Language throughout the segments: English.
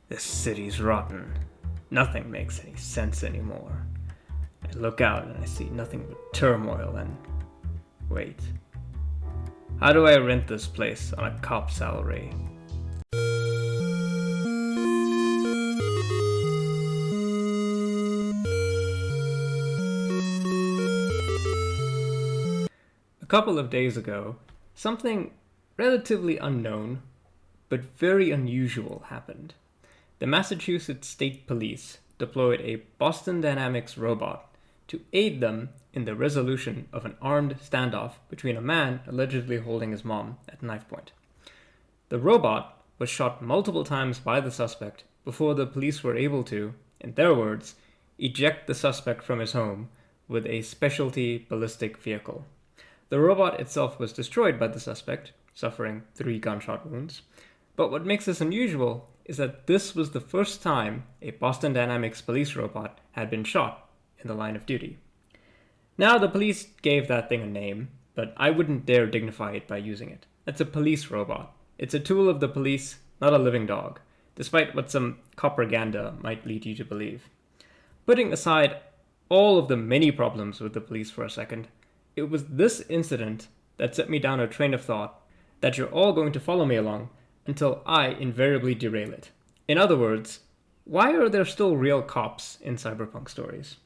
This city's rotten. Nothing makes any sense anymore. I look out and I see nothing but turmoil and... Wait. How do I rent this place on a cop salary? A couple of days ago, something relatively unknown, but very unusual happened. The Massachusetts State Police deployed a Boston Dynamics robot to aid them in the resolution of an armed standoff between a man allegedly holding his mom at knife point. The robot was shot multiple times by the suspect before the police were able to, in their words, eject the suspect from his home with a specialty ballistic vehicle. The robot itself was destroyed by the suspect, suffering 3 gunshot wounds. But what makes this unusual is that this was the first time a Boston Dynamics police robot had been shot in the line of duty. Now, the police gave that thing a name, but I wouldn't dare dignify it by using it. It's a police robot. It's a tool of the police, not a living dog, despite what some propaganda might lead you to believe. Putting aside all of the many problems with the police for a second, it was this incident that set me down a train of thought that you're all going to follow me along until I invariably derail it. In other words, why are there still real cops in cyberpunk stories?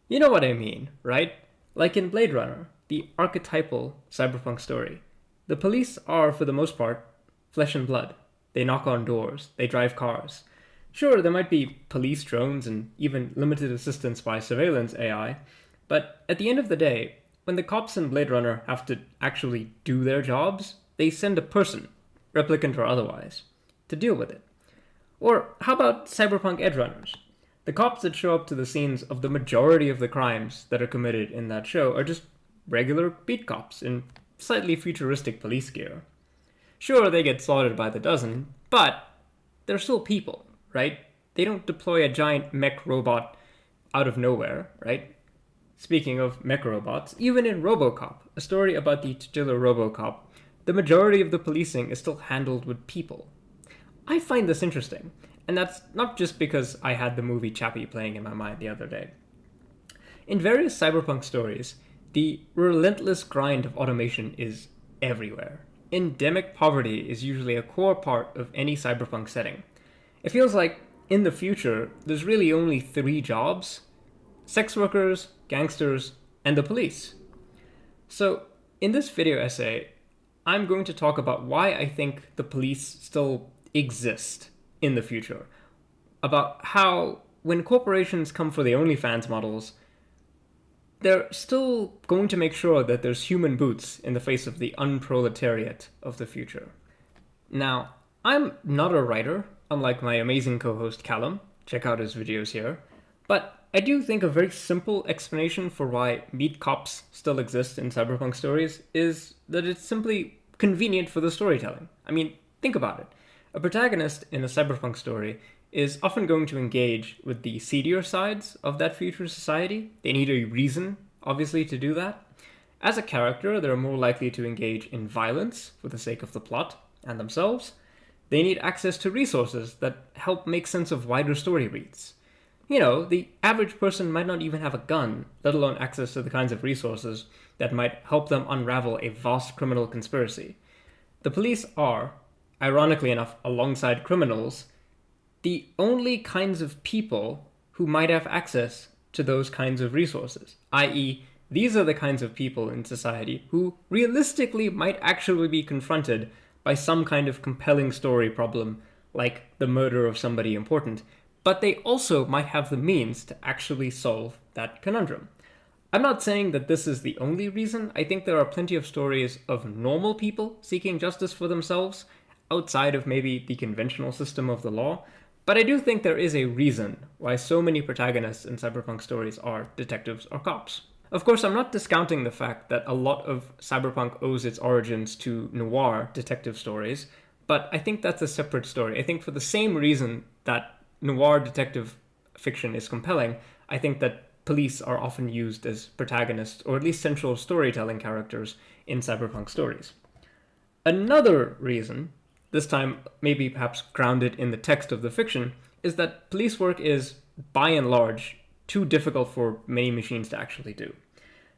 You know what I mean, right? Like in Blade Runner, the archetypal cyberpunk story. The police are, for the most part, flesh and blood. They knock on doors, they drive cars. Sure, there might be police drones and even limited assistance by surveillance AI, but at the end of the day, when the cops in Blade Runner have to actually do their jobs, they send a person, replicant or otherwise, to deal with it. Or how about cyberpunk edge runners? The cops that show up to the scenes of the majority of the crimes that are committed in that show are just regular beat cops in slightly futuristic police gear. Sure, they get slaughtered by the dozen, but they're still people, right? They don't deploy a giant mech robot out of nowhere, right? Speaking of mech robots, even in RoboCop, a story about the titular RoboCop, the majority of the policing is still handled with people. I find this interesting, and that's not just because I had the movie Chappie playing in my mind the other day. In various cyberpunk stories, the relentless grind of automation is everywhere. Endemic poverty is usually a core part of any cyberpunk setting. It feels like, in the future, there's really only 3 jobs: sex workers, gangsters, and the police. So, in this video essay, I'm going to talk about why I think the police still exist in the future. About how, when corporations come for the OnlyFans models, they're still going to make sure that there's human boots in the face of the unproletariat of the future. Now, I'm not a writer, unlike my amazing co-host Callum. Check out his videos here. But I do think a very simple explanation for why beat cops still exist in cyberpunk stories is that it's simply convenient for the storytelling. I mean, think about it. A protagonist in a cyberpunk story is often going to engage with the seedier sides of that future society. They need a reason, obviously, to do that. As a character, they're more likely to engage in violence for the sake of the plot and themselves. They need access to resources that help make sense of wider story beats. You know, the average person might not even have a gun, let alone access to the kinds of resources that might help them unravel a vast criminal conspiracy. The police are, ironically enough, alongside criminals, the only kinds of people who might have access to those kinds of resources, i.e., these are the kinds of people in society who realistically might actually be confronted by some kind of compelling story problem, like the murder of somebody important, but they also might have the means to actually solve that conundrum. I'm not saying that this is the only reason. I think there are plenty of stories of normal people seeking justice for themselves, outside of maybe the conventional system of the law, but I do think there is a reason why so many protagonists in cyberpunk stories are detectives or cops. Of course, I'm not discounting the fact that a lot of cyberpunk owes its origins to noir detective stories, but I think that's a separate story. I think for the same reason that noir detective fiction is compelling, I think that police are often used as protagonists, or at least central storytelling characters in cyberpunk stories. Another reason this time maybe perhaps grounded in the text of the fiction, is that police work is, by and large, too difficult for many machines to actually do.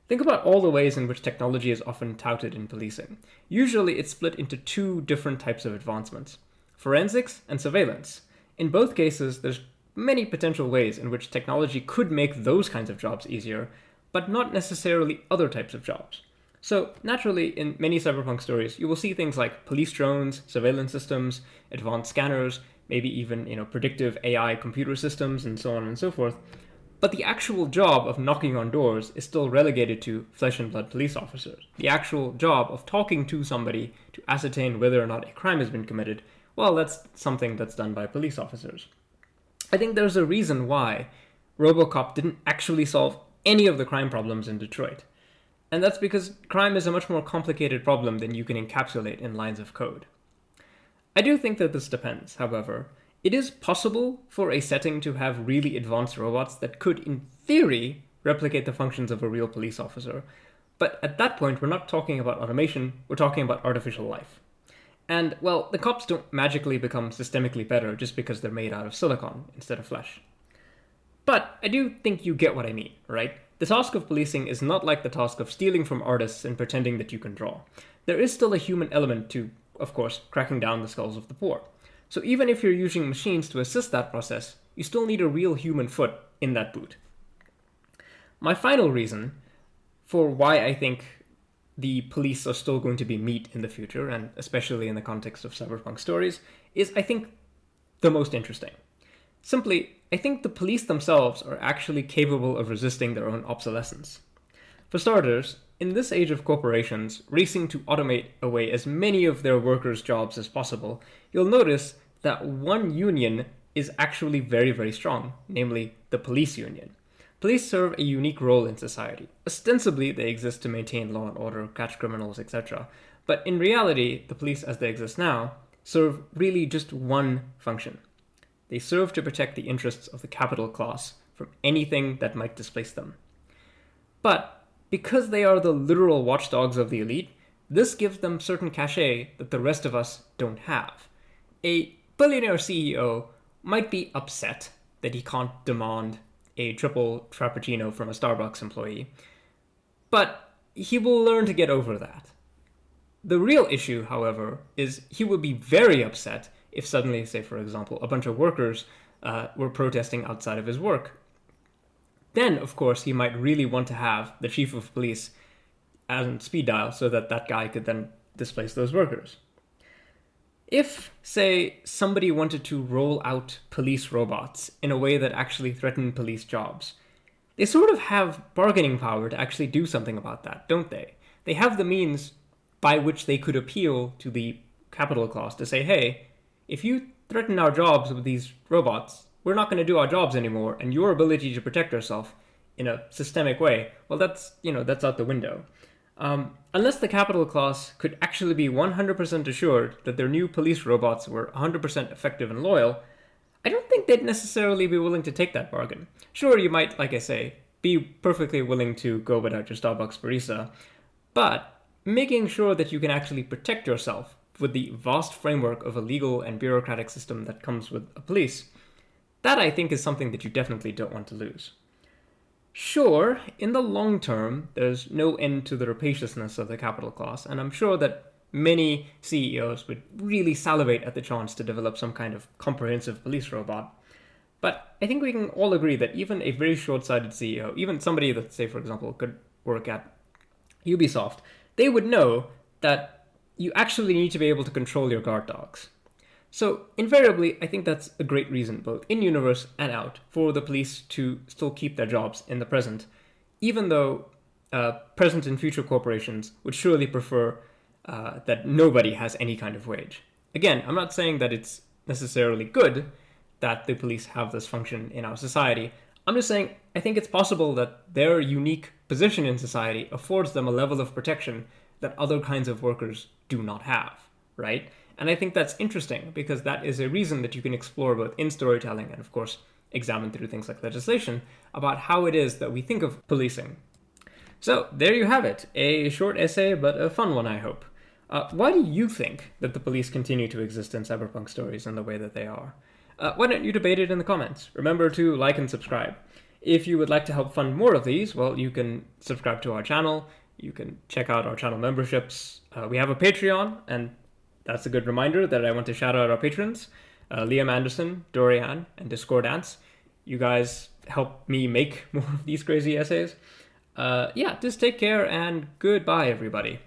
Think about all the ways in which technology is often touted in policing. Usually it's split into two different types of advancements: forensics and surveillance. In both cases, there's many potential ways in which technology could make those kinds of jobs easier, but not necessarily other types of jobs. So naturally, in many cyberpunk stories, you will see things like police drones, surveillance systems, advanced scanners, maybe even predictive AI computer systems, and so on and so forth. But the actual job of knocking on doors is still relegated to flesh and blood police officers. The actual job of talking to somebody to ascertain whether or not a crime has been committed, well, that's something that's done by police officers. I think there's a reason why RoboCop didn't actually solve any of the crime problems in Detroit. And that's because crime is a much more complicated problem than you can encapsulate in lines of code. I do think that this depends, however. It is possible for a setting to have really advanced robots that could, in theory, replicate the functions of a real police officer. But at that point, we're not talking about automation, we're talking about artificial life. And, well, the cops don't magically become systemically better just because they're made out of silicon instead of flesh. But I do think you get what I mean, right? The task of policing is not like the task of stealing from artists and pretending that you can draw. There is still a human element to, of course, cracking down the skulls of the poor. So even if you're using machines to assist that process, you still need a real human foot in that boot. My final reason for why I think the police are still going to be meat in the future, and especially in the context of cyberpunk stories, is I think the most interesting. Simply, I think the police themselves are actually capable of resisting their own obsolescence. For starters, in this age of corporations racing to automate away as many of their workers' jobs as possible, you'll notice that one union is actually very, very strong, namely the police union. Police serve a unique role in society. Ostensibly, they exist to maintain law and order, catch criminals, etc. But in reality, the police as they exist now serve really just one function. They serve to protect the interests of the capital class from anything that might displace them. But because they are the literal watchdogs of the elite, this gives them certain cachet that the rest of us don't have. A billionaire CEO might be upset that he can't demand a triple frappuccino from a Starbucks employee, but he will learn to get over that. The real issue, however, is he would be very upset if suddenly, say for example, a bunch of workers were protesting outside of his work. Then, of course, he might really want to have the chief of police on speed dial so that that guy could then displace those workers. If, say, somebody wanted to roll out police robots in a way that actually threatened police jobs, they sort of have bargaining power to actually do something about that, don't they? They have the means by which they could appeal to the capital class to say, hey, if you threaten our jobs with these robots, we're not going to do our jobs anymore, and your ability to protect yourself in a systemic way, well, that's out the window. Unless the capital class could actually be 100% assured that their new police robots were 100% effective and loyal, I don't think they'd necessarily be willing to take that bargain. Sure, you might, like I say, be perfectly willing to go without your Starbucks barista, but making sure that you can actually protect yourself with the vast framework of a legal and bureaucratic system that comes with a police, that I think is something that you definitely don't want to lose. Sure, in the long term, there's no end to the rapaciousness of the capital class, and I'm sure that many CEOs would really salivate at the chance to develop some kind of comprehensive police robot. But I think we can all agree that even a very short-sighted CEO, even somebody that, say, for example, could work at Ubisoft, they would know that you actually need to be able to control your guard dogs. So, invariably, I think that's a great reason, both in-universe and out, for the police to still keep their jobs in the present, even though present and future corporations would surely prefer that nobody has any kind of wage. Again, I'm not saying that it's necessarily good that the police have this function in our society. I'm just saying I think it's possible that their unique position in society affords them a level of protection that other kinds of workers do not have, right? And I think that's interesting because that is a reason that you can explore both in storytelling and, of course, examine through things like legislation about how it is that we think of policing. So there you have it, a short essay, but a fun one, I hope. Why do you think that the police continue to exist in cyberpunk stories in the way that they are? Why don't you debate it in the comments? Remember to like and subscribe. If you would like to help fund more of these, well, you can subscribe to our channel. You can check out our channel memberships. We have a Patreon, and that's a good reminder that I want to shout out our patrons. Liam Anderson, Dorian, and Discordance. You guys help me make more of these crazy essays. Yeah, just take care and goodbye, everybody.